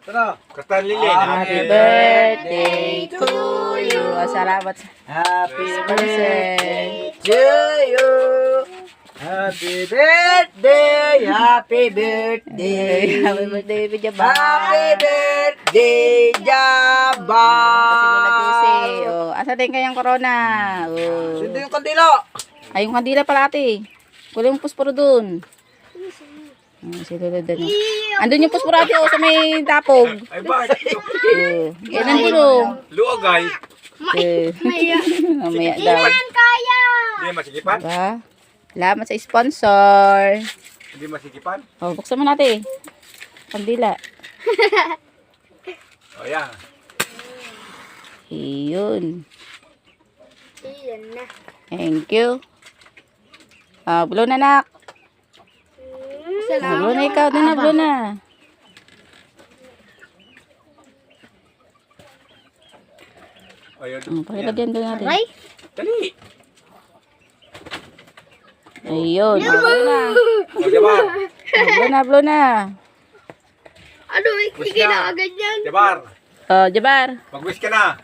Tara. Katan Lili. Happy birthday to you. Salamat sa Happy sponsor. to you. Happy birthday. Happy birthday. Happy birthday, Jabar. Happy birthday, Jabar. Oh, asa din kayang corona? Oh. Sindi yung kandila. Ay, yung kandila pala ate. Kulang yung pusporo dun. Si Lolo dun. Andun yung pusporo ate sa may tapog. Ay, bakit? Yan ang gulong. Luagay. Mamaya daw. Hindi masikipan? Diba? Salamat sa sponsor. Hindi masikipan? Oh, buksan mo natin. Kandila. O yan. Iyon. Thank you. Blow na nak. Blow na ikaw. Doon na, blow na. Ayun. Pakilagyan doon natin. Dali. Ayun. Blow na. O, Jabar. Blow na, blow na. Ano, hindi na ganyan. Jabar. Oh, Jabar. Mag-wish ka na.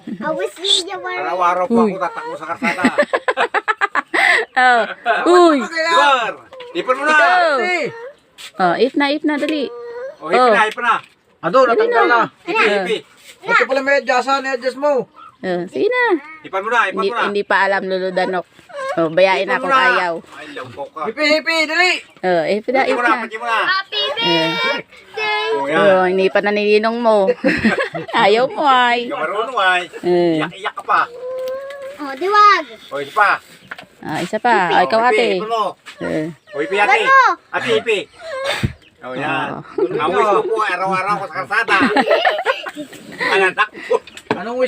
Awis niya ba? Araw-araw pa ako tatakbo sa karsada. Oh. Uy. Jabar. Ipan mo na. Ito. Oh, if na, dali. O, ipin na, ipin na. Ado, natanggal na. Ipi. Ito pala may adjasa, ni-adjust mo. Oh, sige na. Ipan mo na, ipan Hindi, mo na. hindi pa alam, Lolo Danok. Oh, bayain na kung ayaw. Ay, lawko ka. Hipi, dali. Oh, if na, Pati if mo na, na. pati mo na. Happy birthday! O, yan. Oh, hindi pa naninong mo. Ayaw mo ay. Hindi ka marunong ay. Iyak-iyak ka pa. Oh, diwag! O, isa pa. Isa pa. Oh, ikaw ate. Ipi, ipin mo. Eh. O, ipi ate. Ano? Ate, ipi. O, yan. Oh. Ang wish ko po, araw-araw ko sa karsada. Anak ko. Anong wish